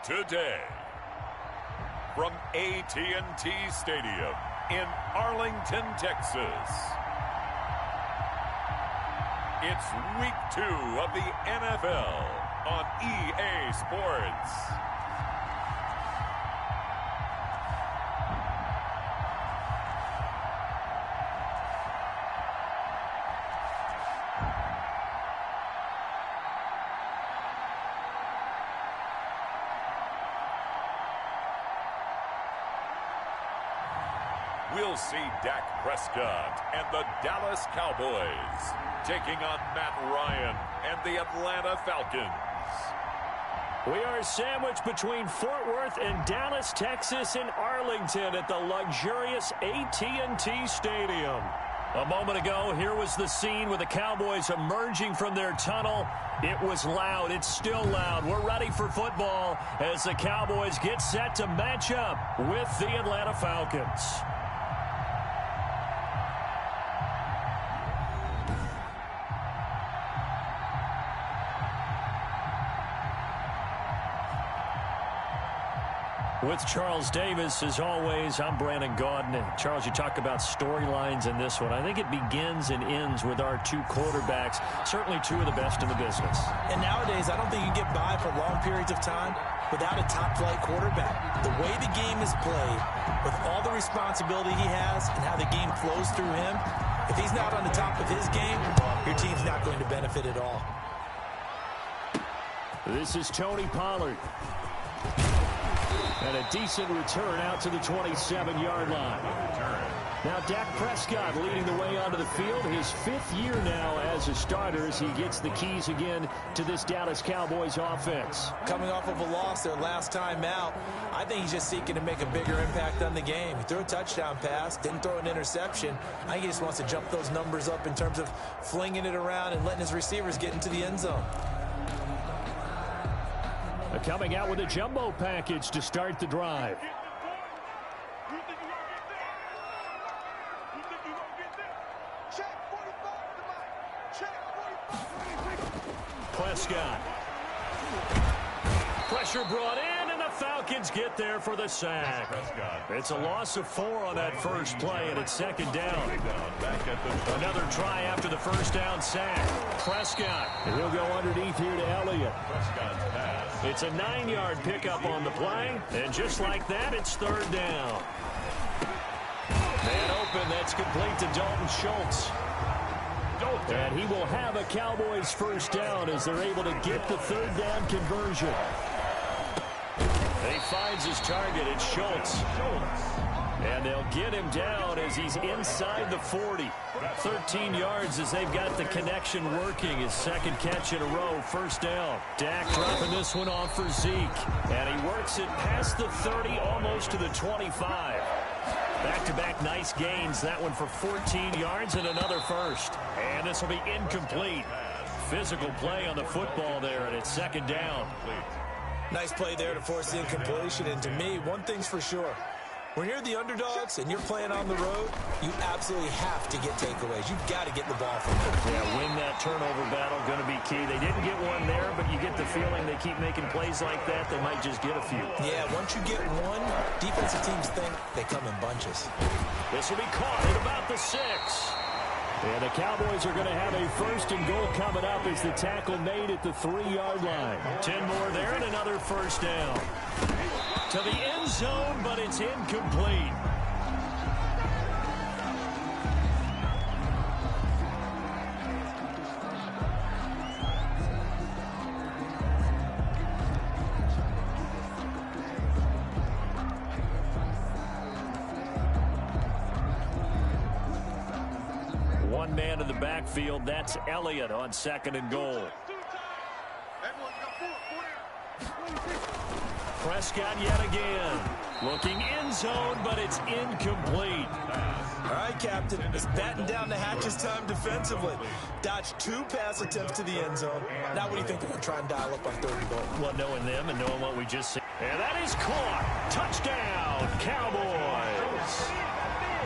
Today, from AT&T Stadium in Arlington, Texas, it's Week 2 of the NFL on EA Sports. We'll see Dak Prescott and the Dallas Cowboys taking on Matt Ryan and the Atlanta Falcons. We are sandwiched between Fort Worth and Dallas, Texas, and Arlington at the luxurious AT&T Stadium. A moment ago, here was the scene with the Cowboys emerging from their tunnel. It was loud. It's still loud. We're ready for football as the Cowboys get set to match up with the Atlanta Falcons. With Charles Davis, as always, I'm Brandon Gaudin. Charles, you talk about storylines in this one. I think it begins and ends with our two quarterbacks, certainly two of the best in the business. And nowadays, I don't think you can get by for long periods of time without a top-flight quarterback. The way the game is played, with all the responsibility he has and how the game flows through him, if he's not on the top of his game, your team's not going to benefit at all. This is Tony Pollard. And a decent return out to the 27-yard line. Now Dak Prescott leading the way onto the field. His fifth year now as a starter as he gets the keys again to this Dallas Cowboys offense. Coming off of a loss their last time out, I think he's just seeking to make a bigger impact on the game. He threw a touchdown pass, didn't throw an interception. I think he just wants to jump those numbers up in terms of flinging it around and letting his receivers get into the end zone. Coming out with a jumbo package to start the drive. Prescott. Pressure brought in, and the Falcons get there for the sack. It's a loss of 4 on that first play, and it's second down. Another try after the first down sack. Prescott. And he'll go underneath here to Elliott. It's a 9-yard pickup on the play, and just like that, it's third down. Man open, that's complete to Dalton Schultz. And he will have a Cowboys first down as they're able to get the third down conversion. He finds his target, it's Schultz. And they'll get him down as he's inside the 40. 13 yards as they've got the connection working. His second catch in a row, first down. Dak dropping this one off for Zeke. And he works it past the 30, almost to the 25. Back-to-back nice gains. That one for 14 yards and another first. And this will be incomplete. Physical play on the football there, and it's second down. Nice play there to force the incompletion. And to me, one thing's for sure. When you're the underdogs and you're playing on the road, you absolutely have to get takeaways. You've got to get the ball from them. Yeah, win that turnover battle, going to be key. They didn't get one there, but you get the feeling they keep making plays like that, they might just get a few. Yeah, once you get one, defensive teams think they come in bunches. This will be caught at about the 6. And the Cowboys are going to have a first and goal coming up as the tackle made at the 3-yard line. 10 more there and another first down. To the end zone, but it's incomplete. One man in the backfield, that's Elliott on second and goal. Prescott yet again. Looking end zone, but it's incomplete. All right, Captain. It's batten down the hatches time defensively. Dodged 2 pass attempts to the end zone. Now what do you think they're going to try and dial up on third and goal? Well, knowing them and knowing what we just said. And that is caught. Touchdown, Cowboys.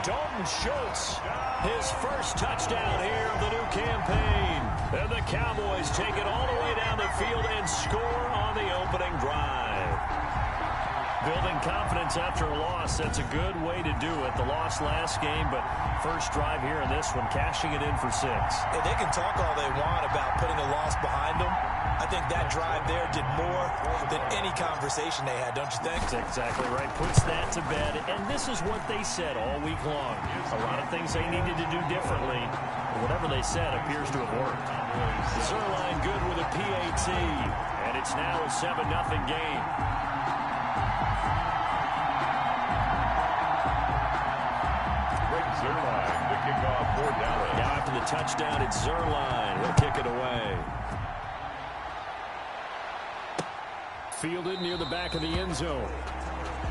Dalton Schultz, his first touchdown here of the new campaign. And the Cowboys take it all the way down the field and score on the opening drive. Building confidence after a loss, that's a good way to do it. The loss last game, but first drive here in this one, cashing it in for 6. And they can talk all they want about putting a loss behind them. I think that drive there did more than any conversation they had, don't you think? That's exactly right. Puts that to bed. And this is what they said all week long. A lot of things they needed to do differently. But whatever they said appears to have worked. Zerline good with a PAT. And it's now a 7-0 game. Zerline, the kickoff for Dallas. Now after the touchdown, it's Zerline. He'll kick it away. Fielded near the back of the end zone.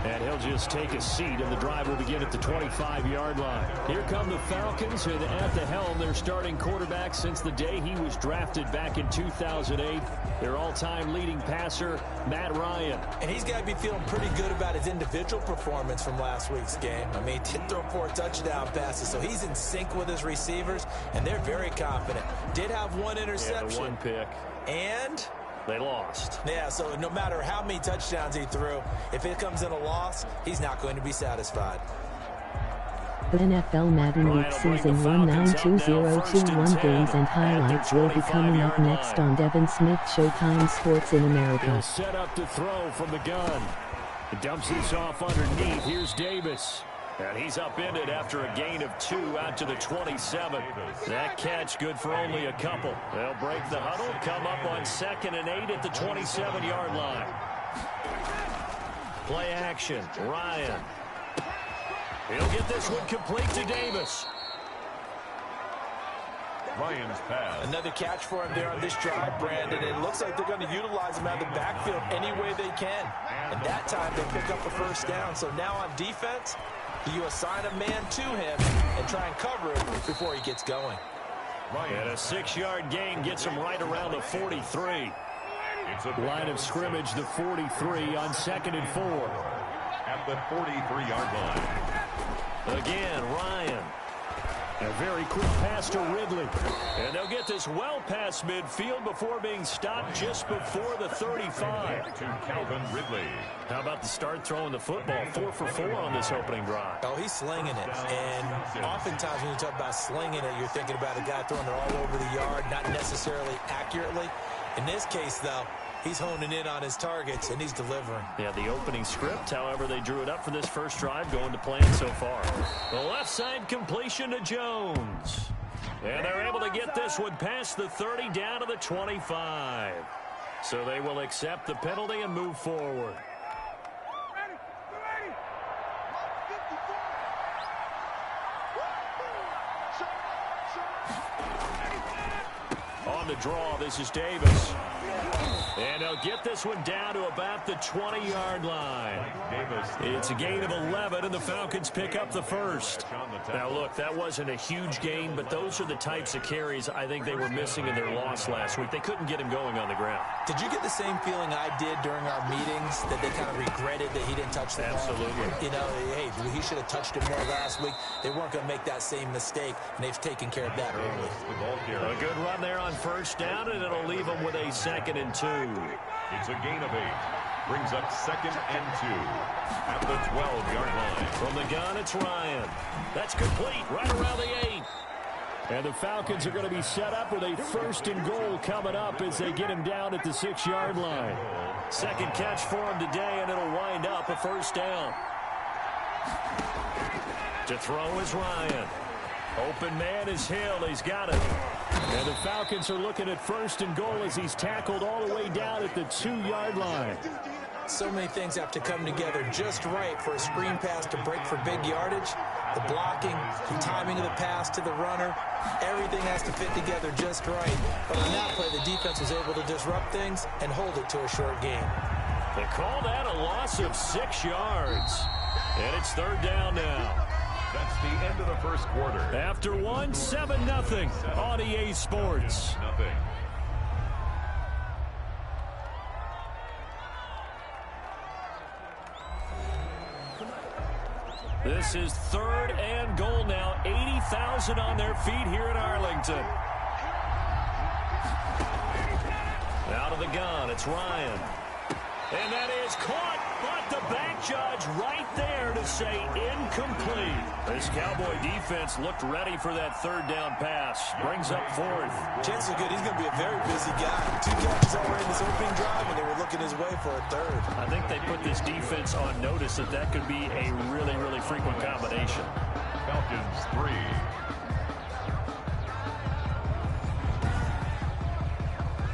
And he'll just take a seat, and the drive will begin at the 25-yard line. Here come the Falcons, and at the helm, their starting quarterback since the day he was drafted back in 2008. Their all-time leading passer, Matt Ryan. And he's got to be feeling pretty good about his individual performance from last week's game. I mean, he did throw 4 touchdown passes, so he's in sync with his receivers, and they're very confident. Did have 1 interception. Yeah, the 1 pick. And they lost. Yeah, so no matter how many touchdowns he threw, if it comes in a loss, he's not going to be satisfied. The NFL Madden Week Season 192021 games and highlights will be coming up next on Devin Smith Showtime Sports in America. He'll set up to throw from the gun. He dumps this off underneath. Here's Davis. And he's upended after a gain of 2 out to the 27. That catch good for only a couple. They'll break the huddle, come up on 2nd and 8 at the 27-yard line. Play action, Ryan. He'll get this one complete to Davis. Ryan's pass. Another catch for him there on this drive, Brandon. It looks like they're going to utilize him out of the backfield any way they can. And that time they pick up a first down. So now on defense, you assign a man to him and try and cover him before he gets going. And a 6-yard gain gets him right around the 43. Line of scrimmage, the 43 on 2nd and 4. At the 43-yard line. Again, Ryan. A very quick pass to Ridley. And they'll get this well past midfield before being stopped just before the 35. To Calvin Ridley. How about the start throwing the football? 4 for 4 on this opening drive. Oh, he's slinging it. And oftentimes when you talk about slinging it, you're thinking about a guy throwing it all over the yard, not necessarily accurately. In this case, though, he's honing in on his targets, and he's delivering. Yeah, the opening script, however, they drew it up for this first drive, going to plan so far. The left side completion to Jones. And they're able to get this one past the 30 down to the 25. So they will accept the penalty and move forward. On the draw, this is Davis. And they'll get this one down to about the 20-yard line. It's a gain of 11, and the Falcons pick up the first. Now, look, that wasn't a huge gain, but those are the types of carries I think they were missing in their loss last week. They couldn't get him going on the ground. Did you get the same feeling I did during our meetings, that they kind of regretted that he didn't touch the ball? Absolutely. You know, hey, he should have touched it more last week. They weren't going to make that same mistake, and they've taken care of that early. A good run there on first down, and it'll leave them with a 2nd and 2. It's a gain of 8. Brings up 2nd and 2 at the 12-yard line. From the gun, it's Ryan. That's complete right around the 8. And the Falcons are going to be set up with a 1st and goal coming up as they get him down at the 6-yard line. Second catch for him today, and it'll wind up a first down. To throw is Ryan. Open man is Hill. He's got it. And the Falcons are looking at 1st and goal as he's tackled all the way down at the 2-yard line. So many things have to come together just right for a screen pass to break for big yardage. The blocking, the timing of the pass to the runner, everything has to fit together just right. But on that play, the defense was able to disrupt things and hold it to a short game. They call that a loss of 6 yards. And it's 3rd down now. That's the end of the first quarter. After one, 7-0 on EA Sports. Nothing. This is 3rd and goal now. 80,000 on their feet here in Arlington. Out of the gun, it's Ryan. And that is caught, but the back judge right there to say incomplete. This Cowboy defense looked ready for that third down pass. Brings up fourth. Chances are good he's going to be a very busy guy. 2 catches already in this opening drive, and they were looking his way for a third. I think they put this defense on notice that that could be a really, really frequent combination. Falcons 3.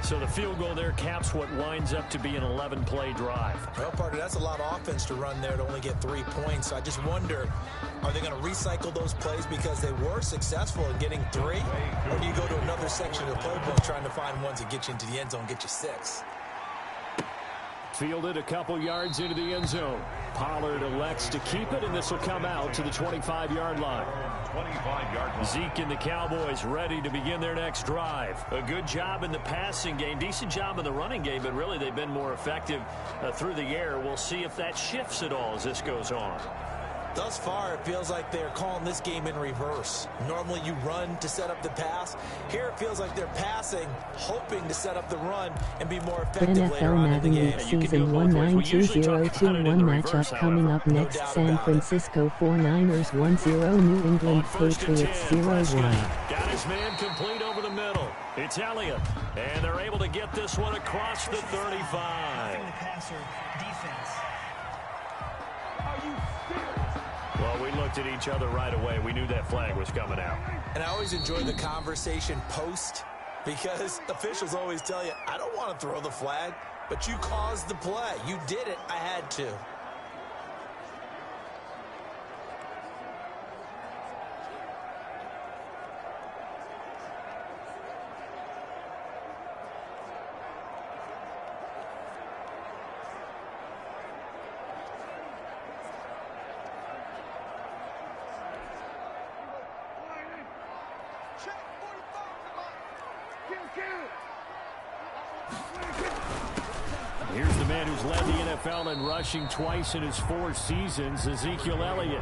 So the field goal there caps what winds up to be an 11-play drive. Well, partner, that's a lot of offense to run there to only get 3 points. So I just wonder, are they going to recycle those plays because they were successful in getting 3? Or do you go to another section of the playbook trying to find ones that get you into the end zone, get you 6? Fielded a couple yards into the end zone. Pollard elects to keep it, and this will come out to the 25-yard line. 25-yard line. Zeke and the Cowboys ready to begin their next drive. A good job in the passing game, decent job in the running game, but really they've been more effective through the air. We'll see if that shifts at all as this goes on. Thus far, it feels like they're calling this game in reverse. Normally you run to set up the pass. Here it feels like they're passing, hoping to set up the run and be more effective later on in the game. Season 192021 matchup coming up next. San Francisco 49ers 1-0, New England Patriots 0-1. Got his man complete over the middle. It's Elliott, and they're able to get this one across the 35. Well, we looked at each other right away. We knew that flag was coming out. And I always enjoy the conversation post because officials always tell you, I don't want to throw the flag, but you caused the play. You did it. I had to. Here's the man who's led the NFL in rushing twice in his 4 seasons, Ezekiel Elliott.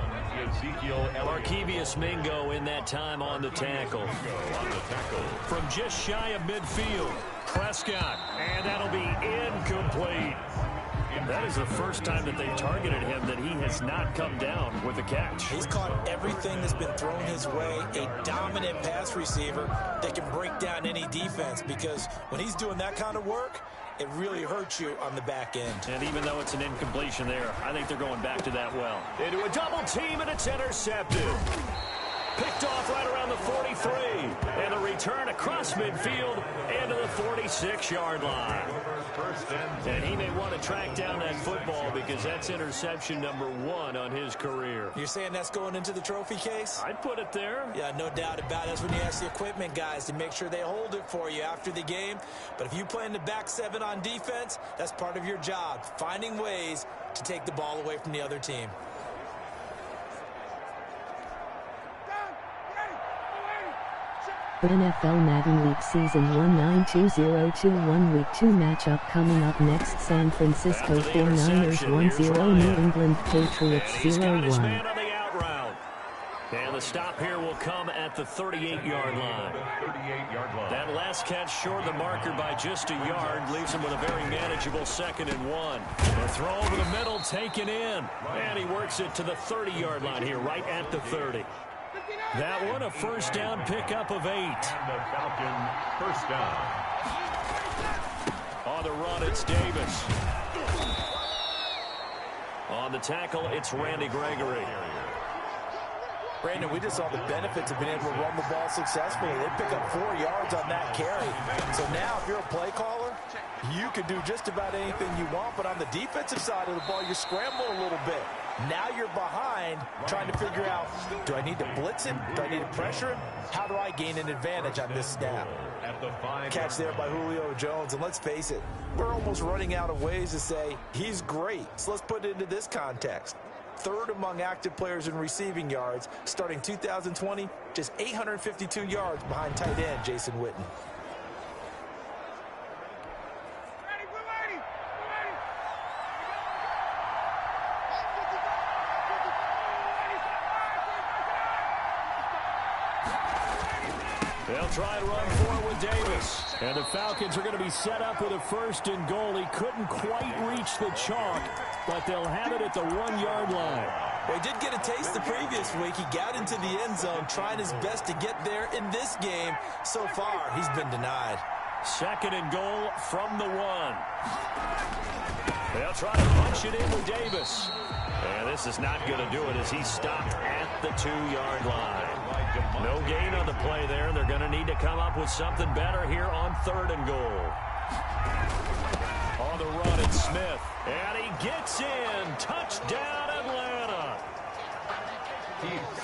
Markevious Mingo in that time on the tackle. From just shy of midfield, Prescott, and that'll be incomplete. That is the first time that they've targeted him that he has not come down with a catch. He's caught everything that's been thrown his way. A dominant pass receiver that can break down any defense because when he's doing that kind of work, it really hurts you on the back end. And even though it's an incompletion there, I think they're going back to that well. Into a double team, and it's intercepted. Picked off right around the 43. And the return across midfield into the 46-yard line. And he may want to track down that football because that's interception number 1 on his career. You're saying that's going into the trophy case? I'd put it there. Yeah, no doubt about it. That's when you ask the equipment guys to make sure they hold it for you after the game. But if you play in the back 7 on defense, that's part of your job, finding ways to take the ball away from the other team. NFL Madden Week Season 192021 Week 2 matchup coming up next. San Francisco 49ers 1-0, New England Patriots 0-1. And the stop here will come at the 38-yard line. That last catch short the marker by just a yard leaves him with a very manageable 2nd and 1. The throw over the middle taken in. And he works it to the 30-yard line here, right at the 30. That one, a first down pickup of 8. And the Falcons first down. On the run, it's Davis. On the tackle, it's Randy Gregory. Brandon, we just saw the benefits of being able to run the ball successfully. They pick up 4 yards on that carry. So now, if you're a play caller, you can do just about anything you want. But on the defensive side of the ball, you're scrambling a little bit. Now you're behind, trying to figure out, do I need to blitz him? Do I need to pressure him? How do I gain an advantage on this snap? Catch there by Julio Jones. And let's face it, we're almost running out of ways to say he's great. So let's put it into this context. 3rd among active players in receiving yards, starting 2020, just 852 yards behind tight end Jason Witten. They'll try and run for it with Davis. And the Falcons are going to be set up with a 1st and goal. He couldn't quite reach the chalk, but they'll have it at the 1-yard line. Well, he did get a taste the previous week. He got into the end zone, trying his best to get there in this game. So far, he's been denied. 2nd and goal from the 1. They'll try to punch it in with Davis. And this is not going to do it as he's stopped at the 2-yard line. No gain on the play there. They're going to need to come up with something better here on 3rd and goal. On the run, it's Smith. And he gets in. Touchdown, Atlanta.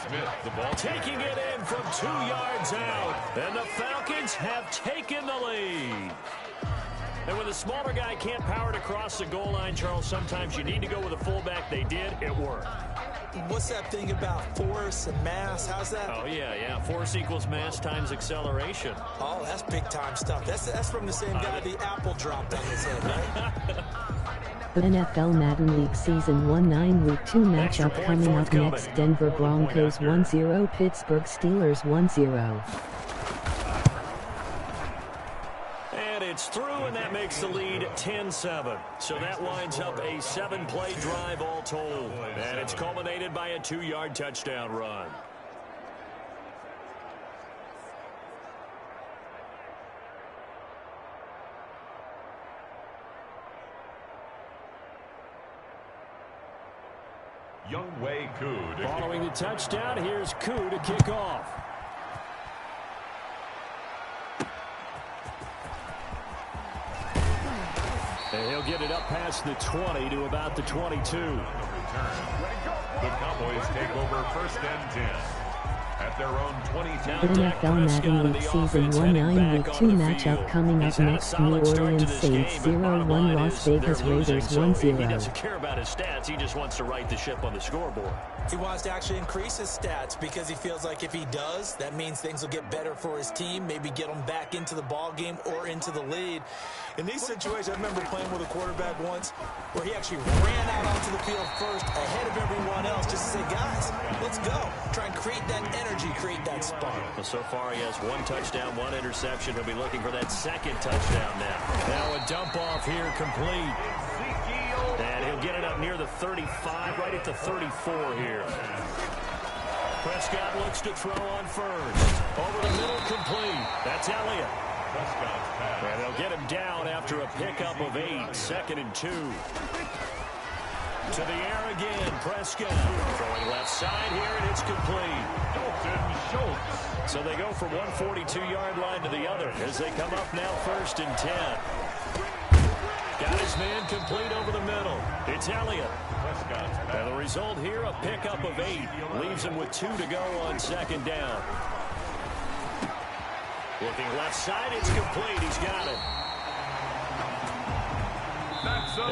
Smith, the ball taking it in from 2 yards out. And the Falcons have taken the lead. And when the smaller guy can't power it across the goal line, Charles, sometimes you need to go with a fullback. They did. It worked. What's that thing about force and mass? How's that? Oh, yeah. Force equals mass times acceleration. Oh, that's big-time stuff. That's from the same guy the apple dropped on his head, right? NFL Madden League Season 1 Week 2 matchup coming up next. Denver Broncos 1-0, Pittsburgh Steelers 1-0. And it's through, and that makes the lead 10-7. So that winds up a 7-play drive all told. And it's culminated by a 2-yard touchdown run. Younghoe Koo. Following the touchdown, here's Koo to kick off. And he'll get it up past the 20 to about the 22. The Cowboys take over 1st and 10 at their own 22. NFL Madden League Season 1 Week 2 matchup coming up next. New Orleans Saints 0-1, Las Vegas Raiders 1-0. He doesn't care about his stats. He just wants to right the ship on the scoreboard. He wants to actually increase his stats because he feels like if he does, that means things will get better for his team, maybe get them back into the ball game or into the lead. In these situations, I remember playing with a quarterback once where he actually ran out onto the field first ahead of everyone else just to say, guys, let's go. Try and create that energy, create that spark. Well, so far he has 1 touchdown, 1 interception. He'll be looking for that 2nd touchdown now. Now a dump off here complete. And he'll get it up near the 35, right at the 34 here. Prescott looks to throw on first. Over the middle, complete. That's Elliott. And they'll get him down after a pickup of 8. 2nd and 2. To the air again, Prescott. Throwing left side here, and it's complete. Schultz. So they go from 142-yard line to the other as they come up now 1st and 10. Got his man complete over the middle. It's Elliott. And the result here, a pickup of 8. Leaves him with 2 to go on 2nd down. Looking left side, it's complete. He's got it.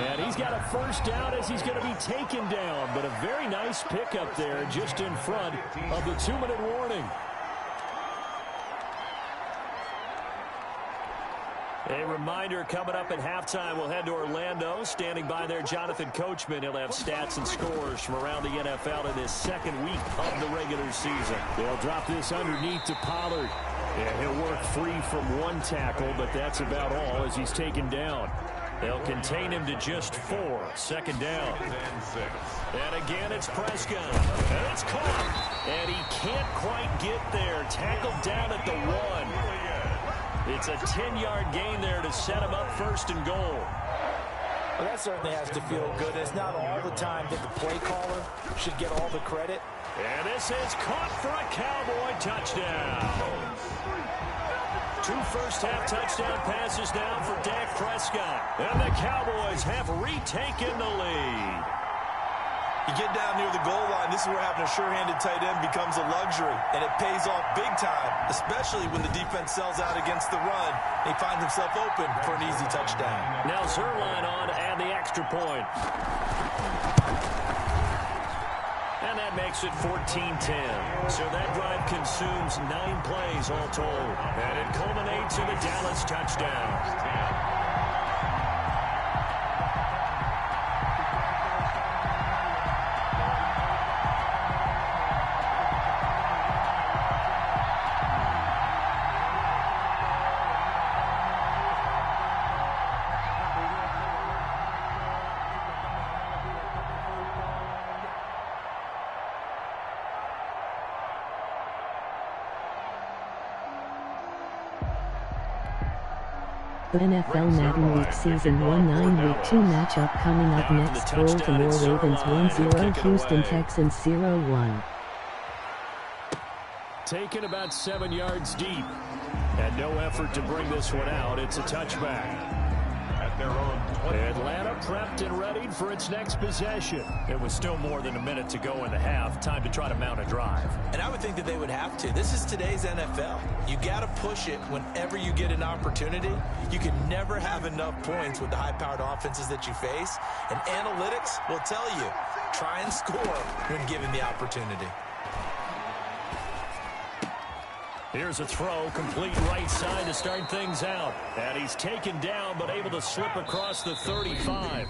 And he's got a 1st down as he's going to be taken down. But a very nice pickup there just in front of the 2-minute warning. A reminder, coming up at halftime, we'll head to Orlando. Standing by there, Jonathan Coachman. He'll have stats and scores from around the NFL in this 2nd week of the regular season. They'll drop this underneath to Pollard. And he'll work free from 1 tackle, but that's about all as he's taken down. They'll contain him to just 4. 2nd down. And again, it's Prescott. And it's caught. And he can't quite get there. Tackled down at the 1. It's a 10-yard gain there to set him up 1st and goal. Well, that certainly has to feel good. It's not all the time that the play caller should get all the credit. And this is caught for a Cowboy touchdown. 2 first-half touchdown passes now for Dak Prescott. And the Cowboys have retaken the lead. You get down near the goal line, this is where having a sure-handed tight end becomes a luxury, and it pays off big time, especially when the defense sells out against the run. He finds himself open for an easy touchdown. Now Zerline on and the extra point. And that makes it 14-10. So that drive consumes 9 plays all told. And it culminates in a Dallas touchdown. NFL Madden Week Season 1 9 Week 2 matchup coming up next. Baltimore Ravens 1-0, Houston Texans 0-1. Taken about 7 yards deep. And no effort to bring this one out. It's a touchback. Atlanta prepped and readied for its next possession. It was still more than a minute to go in the half. Time to try to mount a drive. And I would think that they would have to. This is today's NFL. You got to push it whenever you get an opportunity. You can never have enough points with the high-powered offenses that you face. And analytics will tell you, try and score when given the opportunity. Here's a throw, complete right side to start things out. And he's taken down, but able to slip across the 35.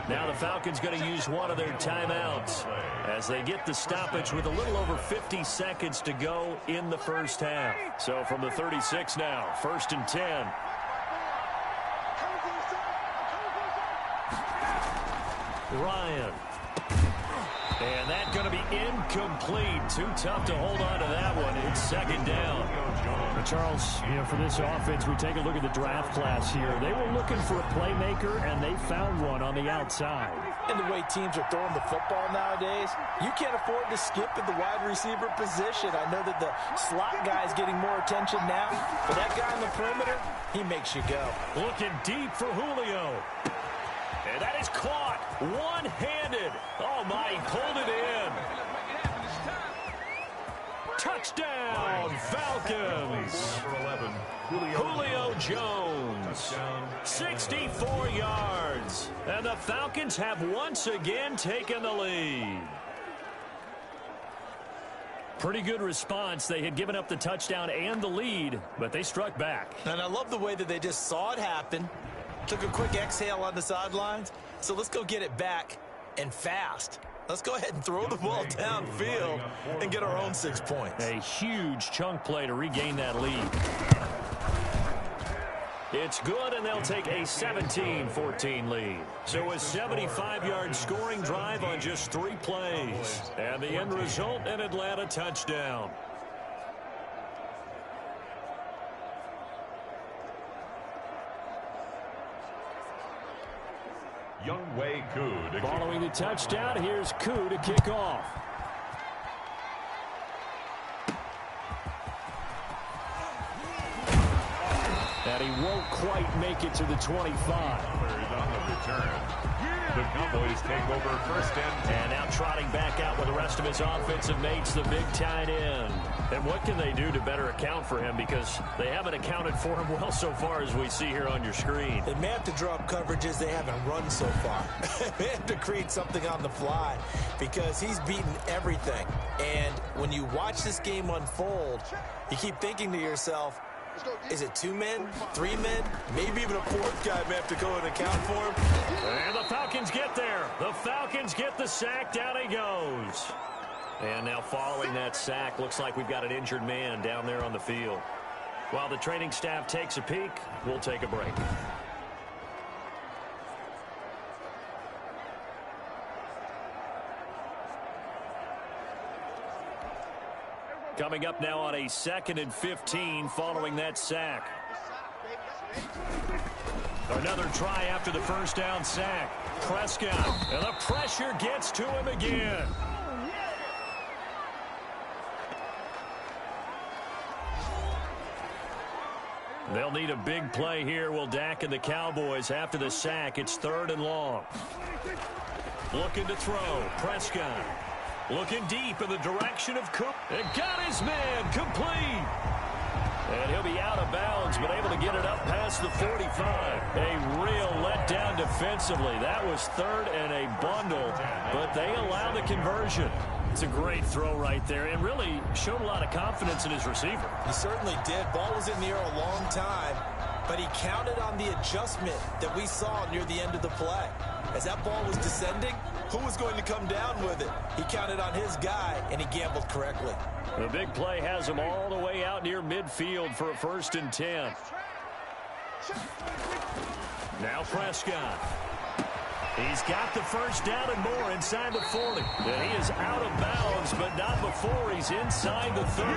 Now the Falcons going to use one of their timeouts as they get the stoppage with a little over 50 seconds to go in the first half. So from the 36 now, 1st and 10. Ryan. And that's going to be incomplete. Too tough to hold on to that one. It's 2nd down. Charles, for this offense, we take a look at the draft class here. They were looking for a playmaker, and they found one on the outside. And the way teams are throwing the football nowadays, you can't afford to skip at the wide receiver position. I know that the slot guy is getting more attention now, but that guy on the perimeter, he makes you go. Looking deep for Julio. And that is caught one-handed. Oh, my, he pulled it in. Touchdown, Falcons. Julio Jones, 64 yards. And the Falcons have once again taken the lead. Pretty good response. They had given up the touchdown and the lead, but they struck back. And I love the way that they just saw it happen. Took a quick exhale on the sidelines. So let's go get it back and fast. Let's go ahead and throw the ball downfield and get our own 6 points. A huge chunk play to regain that lead. It's good, and they'll take a 17-14 lead. So a 75-yard scoring drive on just 3 plays. And the end result, an Atlanta touchdown. Following the touchdown, here's Koo to kick off. And he won't quite make it to the 25. On the return. The Cowboys take over 1st and 10. And now trotting back out with the rest of his offensive mates, the big tight end. And what can they do to better account for him? Because they haven't accounted for him well so far, as we see here on your screen. They may have to drop coverages they haven't run so far. They have to create something on the fly because he's beaten everything. And when you watch this game unfold, you keep thinking to yourself, is it 2 men, 3 men, maybe even a 4th guy may have to go and account for him? And the Falcons get there. The Falcons get the sack. Down he goes. And now following that sack, looks like we've got an injured man down there on the field. While the training staff takes a peek, we'll take a break. Coming up now on a 2nd and 15 following that sack. Another try after the 1st down sack. Prescott, and the pressure gets to him again. They'll need a big play here. Will Dak and the Cowboys after the sack. It's 3rd and long. Looking to throw. Prescott. Looking deep in the direction of Cook. And got his man complete. And he'll be out of bounds, but able to get it up past the 45. A real letdown defensively. That was 3rd and a bundle, but they allow the conversion. It's a great throw right there, and really showed a lot of confidence in his receiver. He certainly did. Ball was in the air a long time, but he counted on the adjustment that we saw near the end of the play. As that ball was descending, who was going to come down with it? He counted on his guy, and he gambled correctly. The big play has him all the way out near midfield for a 1st and 10. Now Prescott. He's got the first down and more inside the 40. And he is out of bounds, but not before he's inside the 30.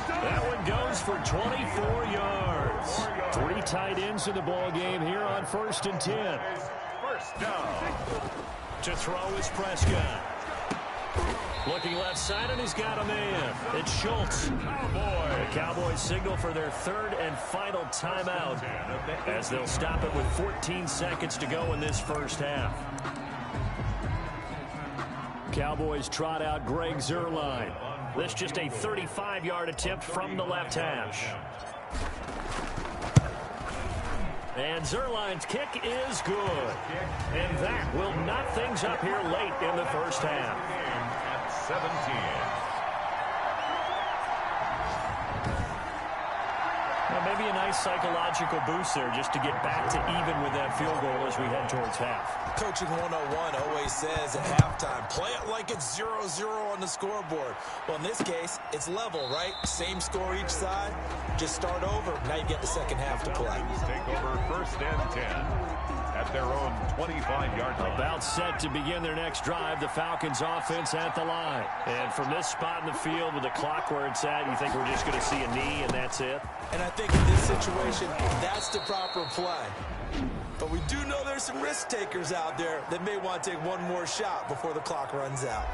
That one goes for 24 yards. 3 tight ends in the ball game here on 1st and 10. First down. To throw is Prescott. Looking left side, and he's got a man. It's Schultz. The Cowboys signal for their 3rd and final timeout as they'll stop it with 14 seconds to go in this first half. Cowboys trot out Greg Zuerlein. This just a 35-yard attempt from the left hash. And Zuerlein's kick is good. And that will knock things up here late in the first half. 17. Well, maybe a nice psychological boost there just to get back to even with that field goal as we head towards half. Coaching 101 always says at halftime, play it like it's 0-0 on the scoreboard. Well, in this case, it's level, right? Same score each side. Just start over. Now you get the second half to play. Take over 1st and 10. At their own 25-yard line. About set to begin their next drive, the Falcons offense at the line. And from this spot in the field with the clock where it's at, you think we're just going to see a knee and that's it? And I think in this situation, that's the proper play. But we do know there's some risk takers out there that may want to take one more shot before the clock runs out.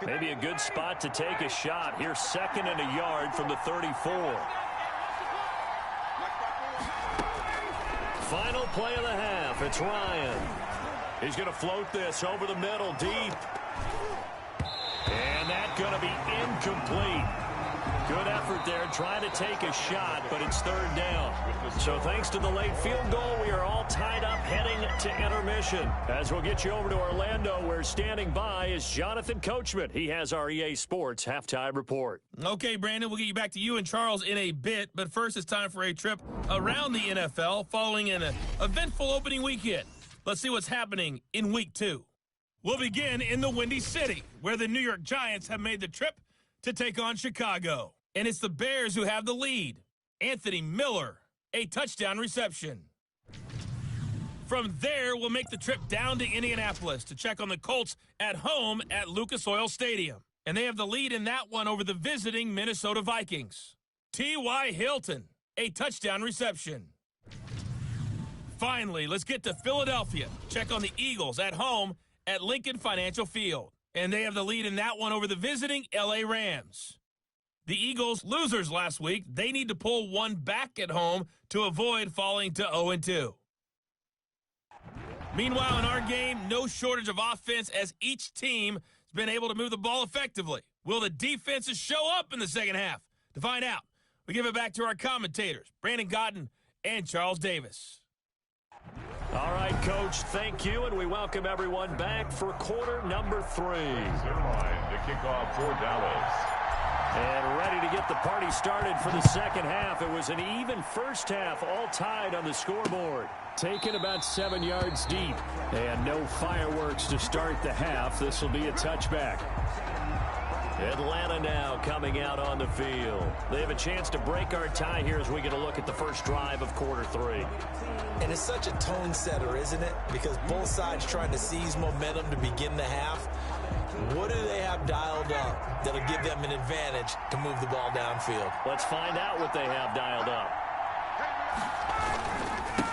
Maybe a good spot to take a shot. Here's 2nd and a yard from the 34. Final play of the half. It's Ryan. He's going to float this over the middle deep. And that's going to be incomplete. Good effort there trying to take a shot, but it's 3rd down. So thanks to the late field goal, we are all tied up heading to intermission. As we'll get you over to Orlando, where standing by is Jonathan Coachman. He has our EA Sports halftime report. Okay, Brandon, we'll get you back to you and Charles in a bit, but first it's time for a trip around the NFL following an eventful opening weekend. Let's see what's happening in Week 2. We'll begin in the Windy City, where the New York Giants have made the trip to take on Chicago. And it's the Bears who have the lead. Anthony Miller, a touchdown reception. From there, we'll make the trip down to Indianapolis to check on the Colts at home at Lucas Oil Stadium. And they have the lead in that one over the visiting Minnesota Vikings. T.Y. Hilton, a touchdown reception. Finally, let's get to Philadelphia. Check on the Eagles at home at Lincoln Financial Field. And they have the lead in that one over the visiting L.A. Rams. The Eagles, losers last week, they need to pull one back at home to avoid falling to 0-2. Meanwhile, in our game, no shortage of offense as each team has been able to move the ball effectively. Will the defenses show up in the second half? To find out, we give it back to our commentators, Brandon Godden and Charles Davis. All right, Coach, thank you, and we welcome everyone back for quarter number 3. Zuerlein to kick off for Dallas. And ready to get the party started for the second half. It was an even first half, all tied on the scoreboard. Taken about 7 yards deep. And no fireworks to start the half. This will be a touchback. Atlanta now coming out on the field. They have a chance to break our tie here as we get a look at the first drive of quarter 3. And it's such a tone setter, isn't it? Because both sides trying to seize momentum to begin the half. What do they have dialed up that'll give them an advantage to move the ball downfield? Let's find out what they have dialed up.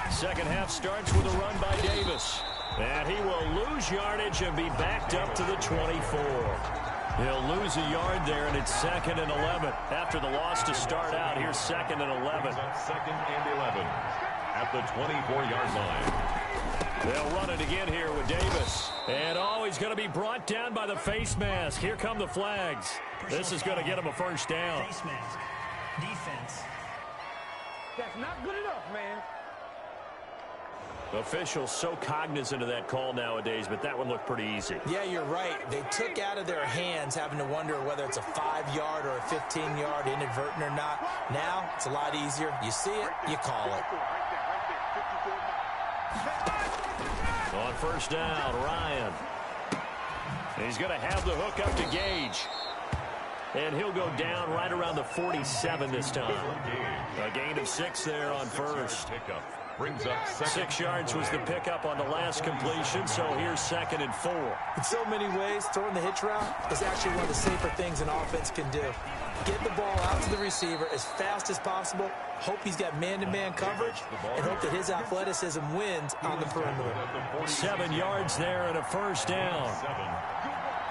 Second half starts with a run by Davis. And he will lose yardage and be backed up to the 24. He'll lose a yard there, and it's 2nd and 11. After the loss to start out, here's 2nd and 11. 2nd and 11 at the 24-yard line. They'll run it again here with Davis. And he's going to be brought down by the face mask. Here come the flags. This is going to get him a first down. Face mask. Defense. That's not good enough, man. Officials so cognizant of that call nowadays, but that one looked pretty easy. Yeah, you're right. They took out of their hands having to wonder whether it's a 5-yard or a 15-yard inadvertent or not. Now, it's a lot easier. You see it, you call it. On first down, Ryan. He's going to have the hook up to Gage. And he'll go down right around the 47 this time. A gain of 6 there on first. Brings up 6 yards was the pickup on the last completion, so here's 2nd and 4. In so many ways, throwing the hitch route is actually one of the safer things an offense can do. Get the ball out to the receiver as fast as possible, hope he's got man-to-man coverage, and hope that his athleticism wins on the perimeter. 7 yards there and a first down.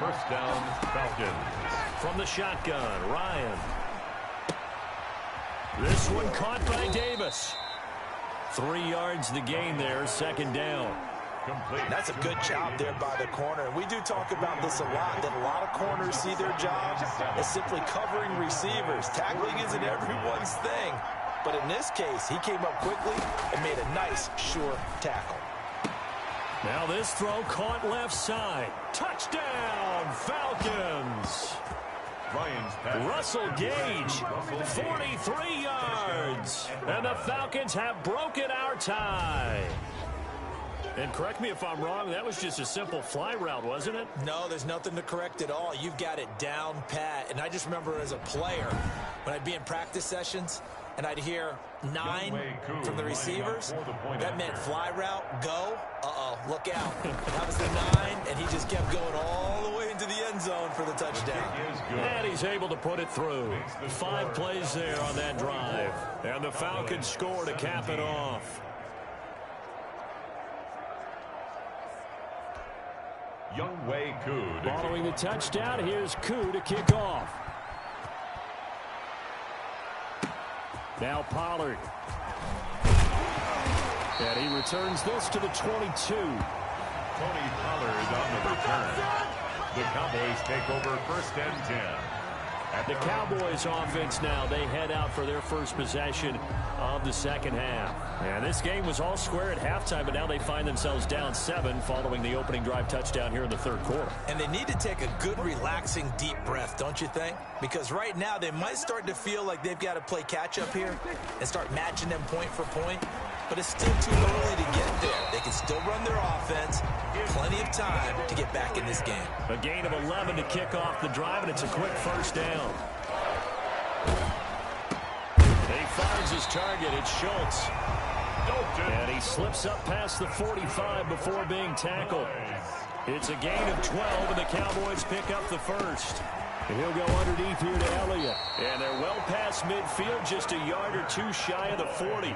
First down, Falcons. From the shotgun, Ryan. This one caught by Davis. 3 yards the gain there, 2nd down. Complete. That's a good job there by the corner. And we do talk about this a lot, that a lot of corners see their job as simply covering receivers. Tackling isn't everyone's thing. But in this case, he came up quickly and made a nice, sure tackle. Now this throw caught left side. Touchdown, Falcons. Russell Gage, 43 yards. And the Falcons have broken our tie. And correct me if I'm wrong, that was just a simple fly route, wasn't it? No, there's nothing to correct at all. You've got it down pat. And I just remember as a player, when I'd be in practice sessions, and I'd hear 9 from the receivers, that meant fly route, go, look out. That was the 9, and he just kept going all the way into the end zone for the touchdown. And he's able to put it through. 5 plays there on that drive. And the Falcons score to cap it off. Younghoe Koo. Following the touchdown, here's Koo to kick off. Now Pollard. And he returns this to the 22. Tony Pollard on the return. The Cowboys take over 1st and 10. The Cowboys offense now, they head out for their first possession of the 2nd half. And this game was all square at halftime, but now they find themselves down 7 following the opening drive touchdown here in the 3rd quarter. And they need to take a good, relaxing, deep breath, don't you think? Because right now they might start to feel like they've got to play catch-up here and start matching them point for point. But it's still too early to get there. They can still run their offense. Plenty of time to get back in this game. A gain of 11 to kick off the drive, and it's a quick first down. He finds his target. It's Schultz. And he slips up past the 45 before being tackled. It's a gain of 12, and the Cowboys pick up the first. And he'll go underneath here to Elliott. And they're well past midfield, just a yard or 2 shy of the 40.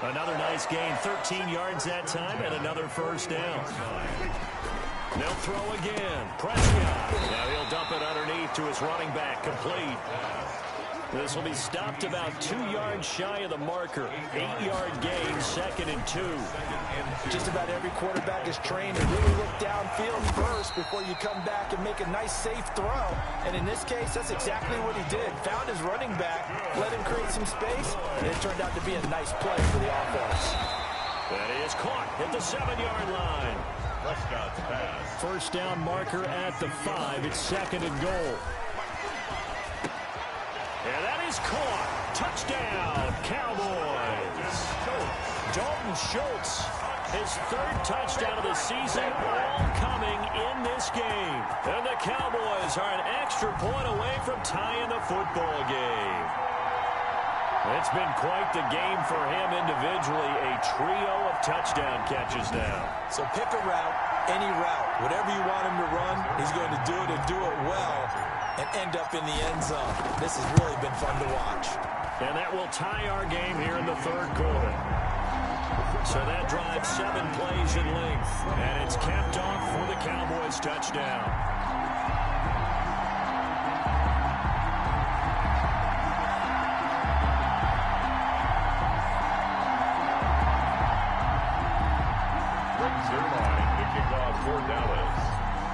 Another nice gain, 13 yards that time, and another first down. They'll throw again. Prescott. Now he'll dump it underneath to his running back, complete. This will be stopped about 2 yards shy of the marker. 8-yard gain, 2nd and 2. Just about every quarterback is trained to really look downfield first before you come back and make a nice, safe throw. And in this case, that's exactly what he did. Found his running back, let him create some space, and it turned out to be a nice play for the offense. That is caught at the 7-yard line. Prescott's pass. First down marker at the 5. It's 2nd and goal. And that is caught. Touchdown, Cowboys. Dalton Schultz, his 3rd touchdown of the season, all coming in this game. And the Cowboys are an extra point away from tying the football game. It's been quite the game for him individually. A trio of touchdown catches now. So pick a route, any route. Whatever you want him to run, he's going to do it and do it well and end up in the end zone. This has really been fun to watch. And that will tie our game here in the 3rd quarter. So that drives 7 plays in length. And it's capped off for the Cowboys touchdown.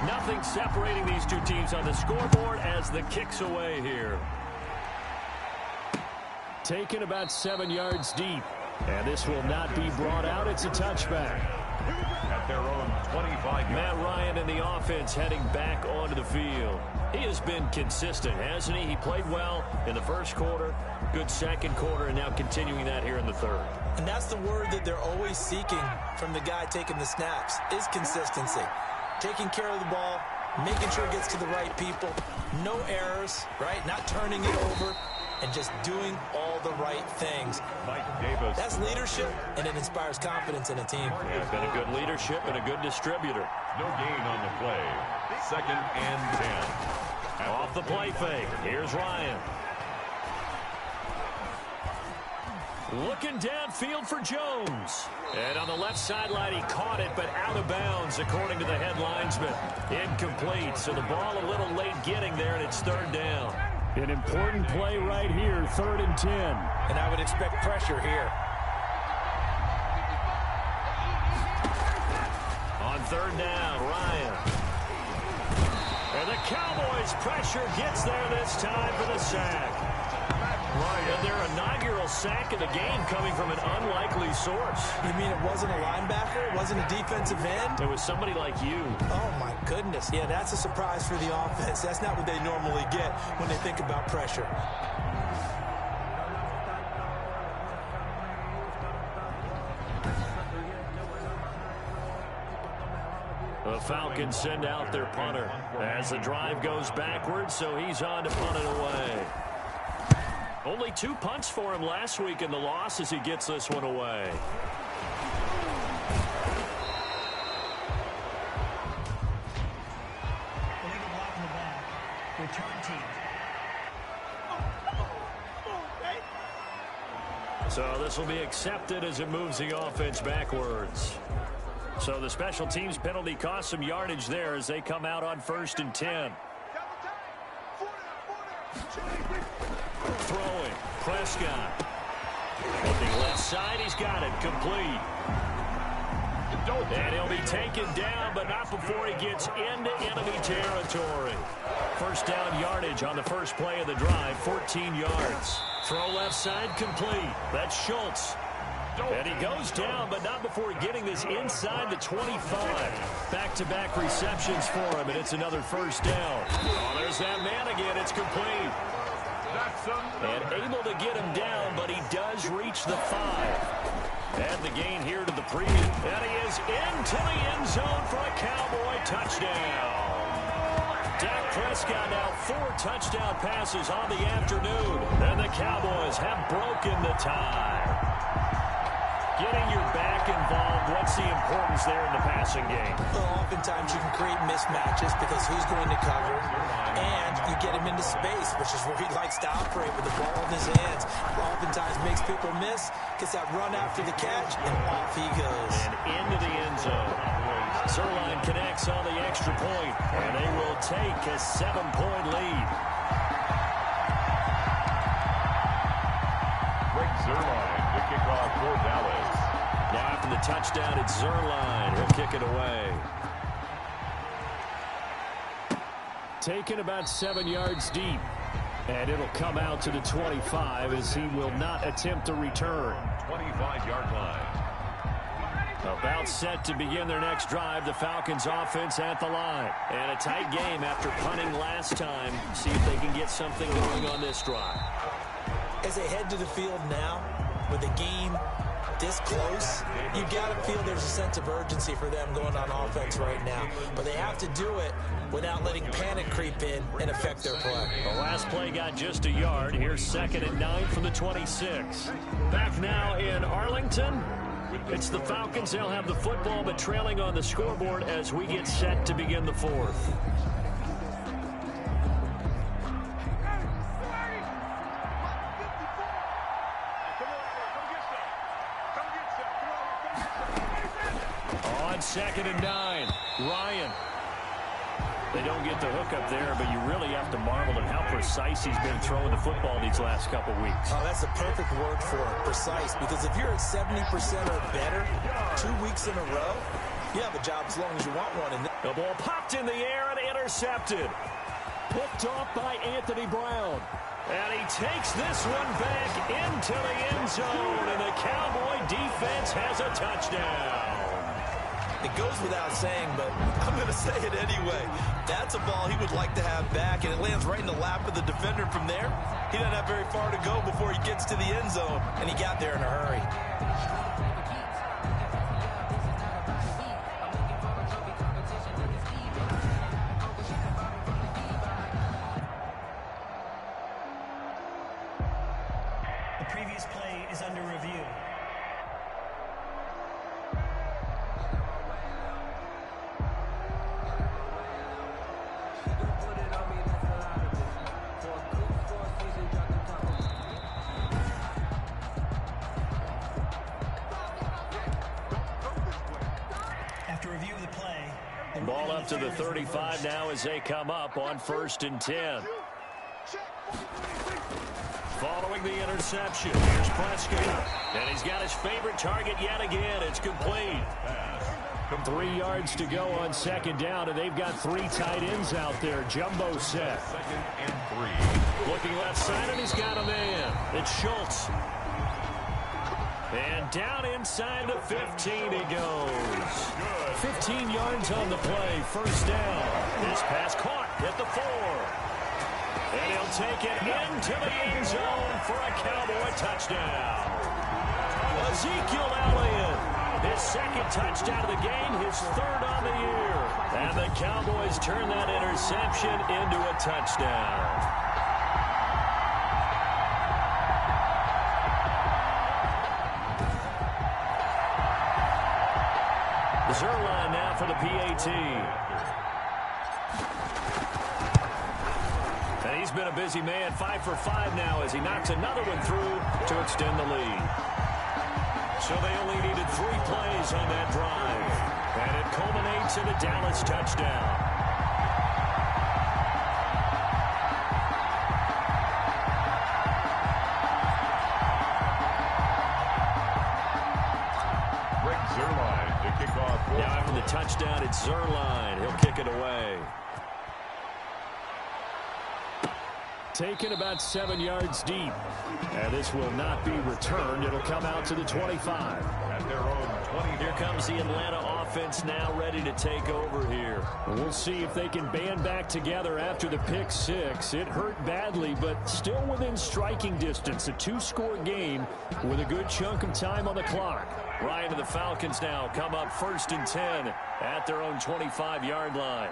Nothing separating these two teams on the scoreboard as the kick's away here. Taken about 7 yards deep. And this will not be brought out. It's a touchback. At their own 25. Matt Ryan and the offense heading back onto the field. He has been consistent, hasn't he? He played well in the 1st quarter, good 2nd quarter, and now continuing that here in the 3rd. And that's the word that they're always seeking from the guy taking the snaps, is consistency. Taking care of the ball, making sure it gets to the right people, no errors, right? Not turning it over, and just doing all the right things. Mike Davis. That's leadership, and it inspires confidence in a team. Yeah, been a good leadership and a good distributor. No gain on the play. 2nd and 10. Off the play fake. Here's Ryan. Looking downfield for Jones. And on the left sideline, he caught it, but out of bounds, according to the head linesman. Incomplete, so the ball a little late getting there, and it's 3rd down. An important play right here, 3rd and 10. And I would expect pressure here. On 3rd down, Ryan. And the Cowboys' pressure gets there this time for the sack. And their inaugural sack of the game coming from an unlikely source. You mean it wasn't a linebacker? It wasn't a defensive end? It was somebody like you. Oh, my goodness. Yeah, that's a surprise for the offense. That's not what they normally get when they think about pressure. The Falcons send out their punter as the drive goes backwards, so he's on to punt it away. Only 2 punts for him last week in the loss as he gets this one away. Illegal block in the back. Return team. So this will be accepted as it moves the offense backwards. So the special teams penalty cost some yardage there as they come out on 1st and 10. Throwing. Prescott. Looking left side. He's got it. Complete. And he'll be taken down, but not before he gets into enemy territory. 1st down yardage on the first play of the drive. 14 yards. Throw left side. Complete. That's Schultz. And he goes down, but not before getting this inside the 25. Back-to-back receptions for him, and it's another 1st down. Oh, there's that man again. It's complete. And able to get him down, but he does reach the 5. Add the gain here to the preview. And he is into the end zone for a Cowboy touchdown. Dak Prescott now 4 touchdown passes on the afternoon. And the Cowboys have broken the tie. Getting your back involved, what's the importance there in the passing game? Well, oftentimes you can create mismatches because who's going to cover, and you get him into space, which is where he likes to operate with the ball in his hands. Oftentimes makes people miss, gets that run after the catch, and off he goes. And into the end zone. Zerline connects on the extra point, and they will take a 7-point lead. Greg Zerline to kick off for Dallas. Now after the touchdown, it's Zerline. He'll kick it away. Taken about 7 yards deep. And it'll come out to the 25 as he will not attempt a return. 25-yard line. About set to begin their next drive. The Falcons offense at the line. And a tight game after punting last time. See if they can get something going on this drive. As they head to the field now, with the game this close, you got to feel there's a sense of urgency for them going on offense right now. But they have to do it without letting panic creep in and affect their play. The last play got just a yard. Here's 2nd and 9 from the 26. Back now in Arlington. It's the Falcons. They'll have the football, but trailing on the scoreboard as we get set to begin the 4th. On 2nd and 9, Ryan. They don't get the hook up there, but you really have to marvel at how precise he's been throwing the football these last couple weeks. Oh, that's the perfect word for it, precise. Because if you're at 70% or better 2 weeks in a row, you have a job as long as you want one. The ball popped in the air and intercepted. Picked off by Anthony Brown. And he takes this one back into the end zone, and the Cowboy defense has a touchdown. It goes without saying, but I'm going to say it anyway. That's a ball he would like to have back, and it lands right in the lap of the defender from there. He doesn't have very far to go before he gets to the end zone, and he got there in a hurry. previous play is under review. After review of the play, ball up to the 35 now as they come up on 1st and 10. Following the interception, here's Prescott. And he's got his favorite target yet again. It's complete. 3 yards to go on 2nd down, and they've got 3 tight ends out there. Jumbo set. 2nd and 3. Looking left side, and he's got a man. It's Schultz. And down inside the 15 he goes. 15 yards on the play. 1st down. This pass caught at the 4. And he'll take it into the end zone for a Cowboy touchdown. Ezekiel Elliott, his 2nd touchdown of the game, his 3rd on the year. And the Cowboys turn that interception into a touchdown. Zerline now for the PAT. And he's been a busy man, 5 for 5 now as he knocks another one through to extend the lead. So they only needed 3 plays on that drive. And it culminates in a Dallas touchdown. Now after the touchdown, it's Zerline. He'll kick it away. Taken about 7 yards deep. And this will not be returned. It'll come out to the 25. At their own 20. Here comes the Atlanta offense now ready to take over here. We'll see if they can band back together after the pick 6. It hurt badly, but still within striking distance. A 2-score game with a good chunk of time on the clock. Ryan and the Falcons now come up 1st and 10 at their own 25-yard line.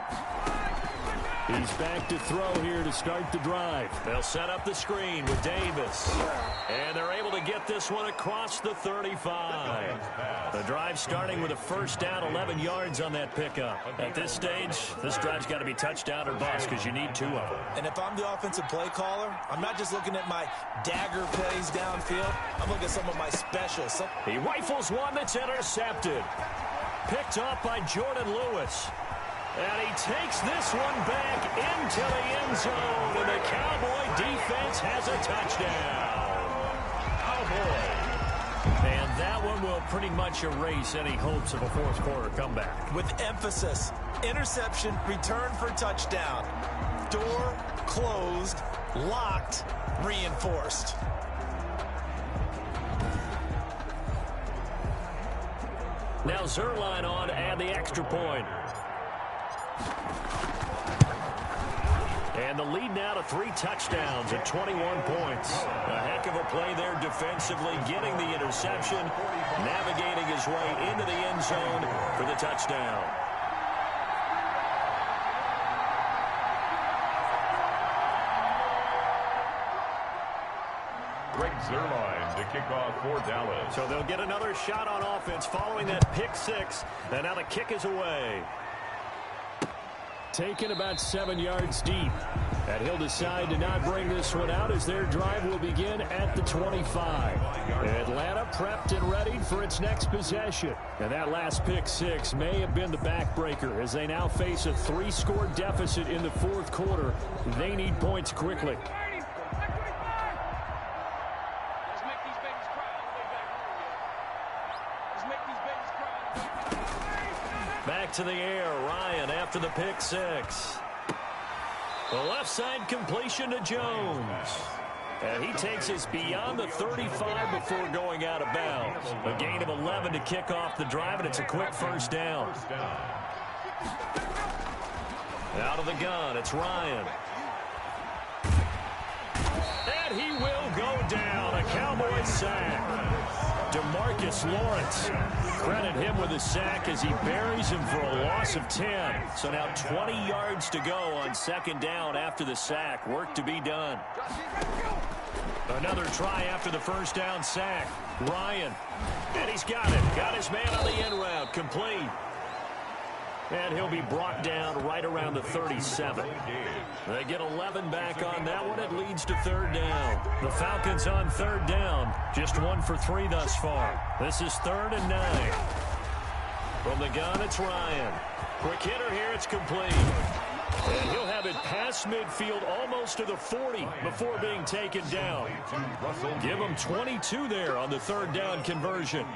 He's back to throw here to start the drive. They'll set up the screen with Davis. And they're able to get this one across the 35. The drive starting with a 1st down, 11 yards on that pickup. At this stage, this drive's got to be touchdown or bust because you need 2 of them. And if I'm the offensive play caller, I'm not just looking at my dagger plays downfield. I'm looking at some of my specials. He rifles one that's intercepted. Picked off by Jordan Lewis. And he takes this one back into the end zone. And the Cowboy defense has a touchdown. Cowboy. And that one will pretty much erase any hopes of a 4th quarter comeback. With emphasis, interception, return for touchdown. Door closed, locked, reinforced. Now Zerline on to add the extra point. And the lead now to 3 touchdowns at 21 points. A heck of a play there defensively, getting the interception, navigating his way into the end zone for the touchdown. Zerline to kick off for Dallas. So they'll get another shot on offense following that pick 6. And now the kick is away. Taken about 7 yards deep. And he'll decide to not bring this one out as their drive will begin at the 25. Atlanta prepped and ready for its next possession. And that last pick 6 may have been the backbreaker as they now face a 3-score deficit in the 4th quarter. They need points quickly. Back to the air, Ryan after the pick 6. The left side completion to Jones. And he takes us beyond the 35 before going out of bounds. A gain of 11 to kick off the drive, and it's a quick 1st down. Out of the gun, it's Ryan. And he will go down. A Cowboys sack. DeMarcus Lawrence. Credit him with a sack as he buries him for a loss of 10. So now 20 yards to go on second down after the sack. Work to be done. Another try after the first down sack. Ryan. And he's got it. Got his man on the end route. Complete. And he'll be brought down right around the 37. They get 11 back on that one. It leads to third down. The Falcons on third down. Just 1 for 3 thus far. This is 3rd and 9. From the gun, it's Ryan. Quick hitter here. It's complete. And he'll have it past midfield almost to the 40 before being taken down. Give him 22 there on the third down conversion.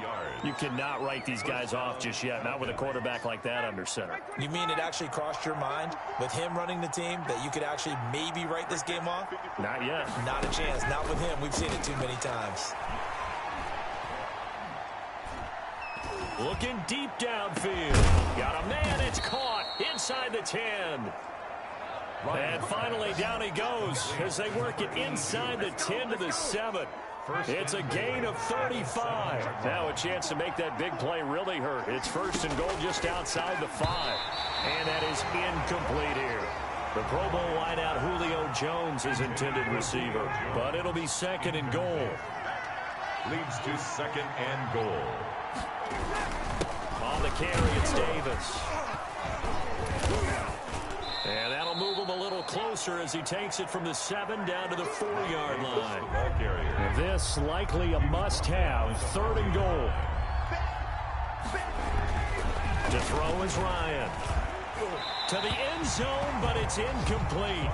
You cannot write these guys off just yet, not with a quarterback like that under center. You mean it actually crossed your mind with him running the team that you could actually maybe write this game off? Not yet. Not a chance. Not with him. We've seen it too many times. Looking deep downfield. Got a man. It's caught inside the 10. And finally down he goes as they work it inside the 10 to the 7. It's a gain of 35. Now a chance to make that big play really hurt. It's 1st and goal just outside the 5. And that is incomplete here. The Pro Bowl wideout Julio Jones is intended receiver. But it'll be 2nd and goal. Leads to 2nd and goal. On the carry, it's Davis. And that'll move him a little closer as he takes it from the 7 down to the 4-yard line. This likely a must-have. 3rd and goal. To throw is Ryan. To the end zone, but it's incomplete.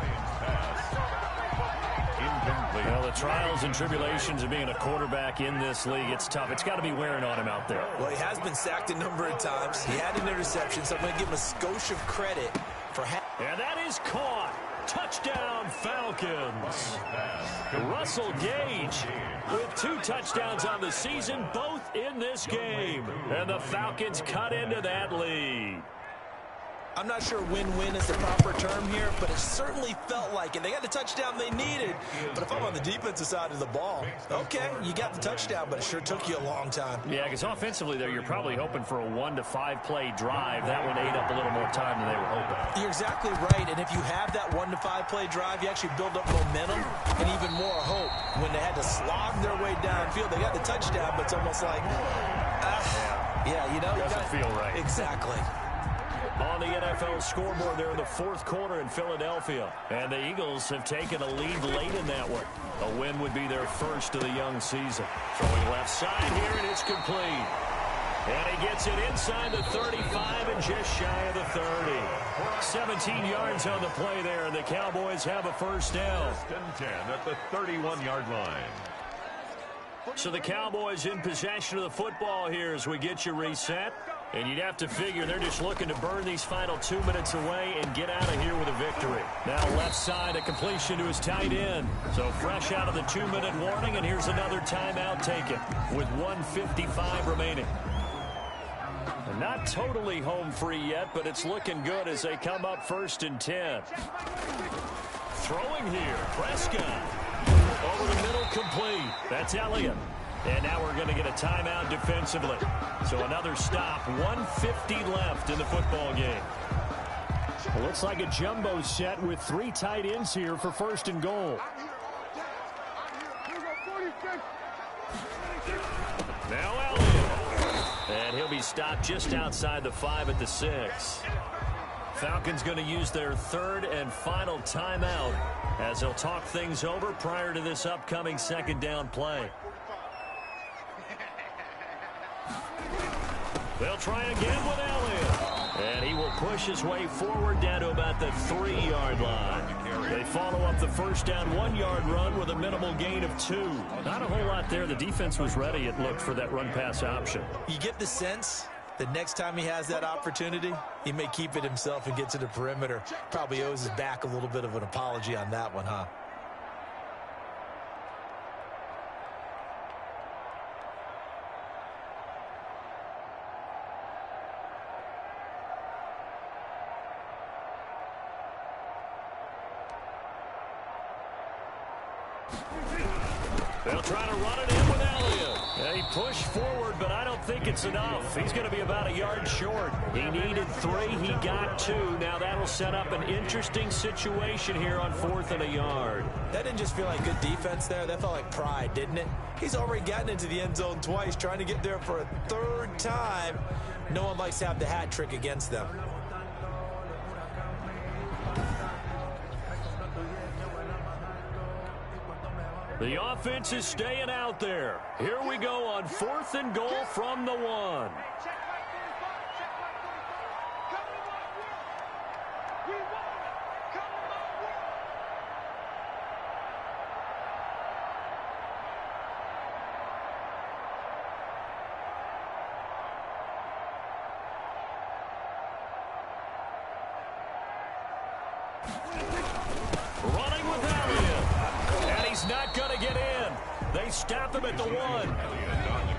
Well, the trials and tribulations of being a quarterback in this league, it's tough. It's got to be wearing on him out there. Well, he has been sacked a number of times. He had an interception, so I'm going to give him a skosh of credit for and that is caught. Touchdown, Falcons. Russell Gage with 2 touchdowns on the season, both in this game. And the Falcons cut into that lead. I'm not sure win-win is the proper term here, but it certainly felt like it. They got the touchdown they needed, but if I'm on the defensive side of the ball, okay, you got the touchdown, but it sure took you a long time. Yeah, because offensively there, you're probably hoping for a 1 to 5 play drive. That one ate up a little more time than they were hoping. You're exactly right, and if you have that 1 to 5 play drive, you actually build up momentum and even more hope. When they had to slog their way downfield, they got the touchdown, but it's almost like, yeah, you know. It doesn't feel right. Exactly. On the NFL scoreboard there in the 4th quarter in Philadelphia. And the Eagles have taken a lead late in that one. A win would be their first of the young season. Throwing left side here, and it's complete. And he gets it inside the 35 and just shy of the 30. 17 yards on the play there, and the Cowboys have a first down. 10 at the 31-yard line. So the Cowboys in possession of the football here as we get you reset. And you'd have to figure they're just looking to burn these final 2 minutes away and get out of here with a victory. Now left side, a completion to his tight end. So fresh out of the 2-minute warning, and here's another timeout taken with 1:55 remaining. And not totally home free yet, but it's looking good as they come up 1st and 10. Throwing here, Prescott. Over the middle, complete. That's Elliott. And now we're going to get a timeout defensively. So another stop, 1:50 left in the football game. It looks like a jumbo set with 3 tight ends here for 1st and goal. Now Elliott. And he'll be stopped just outside the 5 at the 6. Falcons going to use their 3rd and final timeout as they'll talk things over prior to this upcoming 2nd down play. They'll try again with Elliott. And he will push his way forward down to about the 3-yard line. They follow up the first down 1-yard run with a minimal gain of 2. Not a whole lot there. The defense was ready, it looked, for that run-pass option. You get the sense that next time he has that opportunity, he may keep it himself and get to the perimeter. Probably owes his back a little bit of an apology on that one, huh? They'll try to run it in with Elliott. He pushed forward, but I don't think it's enough. He's going to be about a yard short. He needed 3. He got 2. Now that'll set up an interesting situation here on 4th and a yard. That didn't just feel like good defense there. That felt like pride, didn't it? He's already gotten into the end zone twice, trying to get there for a 3rd time. No one likes to have the hat trick against them. The offense is staying out there. Here we go on 4th and goal from the 1. Running with Elliott. And he's not going to get in. They stop him at the 1.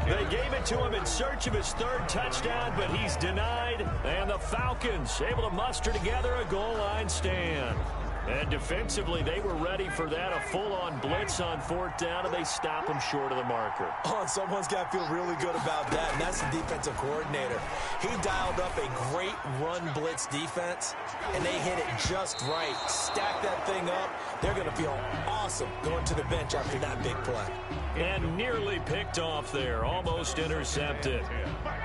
They gave it to him in search of his 3rd touchdown, but he's denied. And the Falcons able to muster together a goal line stand. And defensively, they were ready for that, a full-on blitz on 4th down, and they stop him short of the marker. Oh, someone's got to feel really good about that, and that's the defensive coordinator. He dialed up a great run blitz defense, and they hit it just right. Stack that thing up. They're going to feel awesome going to the bench after that big play. And nearly picked off there, almost intercepted.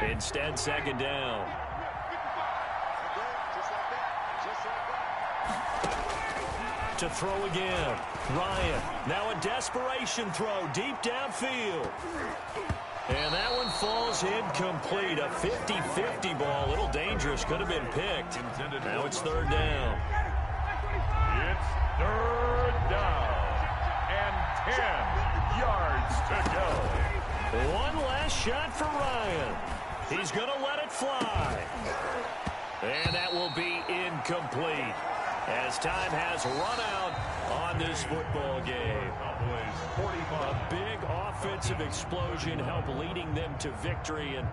Instead, 2nd down. To throw again. Ryan, now a desperation throw deep downfield. And that one falls incomplete. A 50-50 ball, a little dangerous, could have been picked. Now it's 3rd down. It's 3rd down and 10 yards to go. One last shot for Ryan. He's going to let it fly. And that will be incomplete, as time has run out on this football game. A big offensive explosion helped leading them to victory, and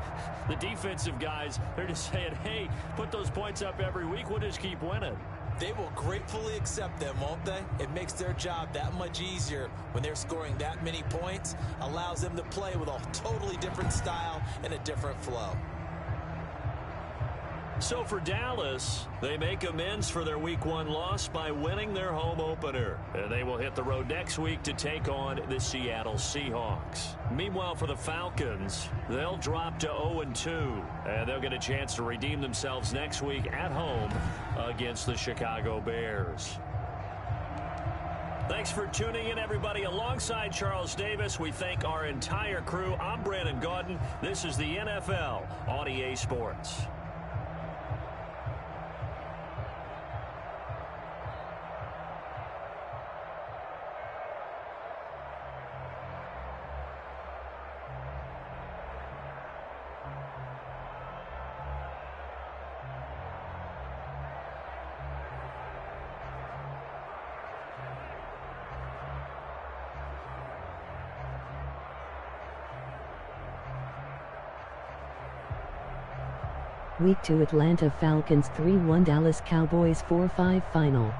the defensive guys, they're just saying, hey, put those points up every week, we'll just keep winning. They will gratefully accept them, won't they? It makes their job that much easier when they're scoring that many points, allows them to play with a totally different style and a different flow. So for Dallas, they make amends for their Week 1 loss by winning their home opener. And they will hit the road next week to take on the Seattle Seahawks. Meanwhile, for the Falcons, they'll drop to 0-2. And they'll get a chance to redeem themselves next week at home against the Chicago Bears. Thanks for tuning in, everybody. Alongside Charles Davis, we thank our entire crew. I'm Brandon Gaudin. This is the NFL on EA Sports. Week 2 Atlanta Falcons 3-1 Dallas Cowboys 4-5 final.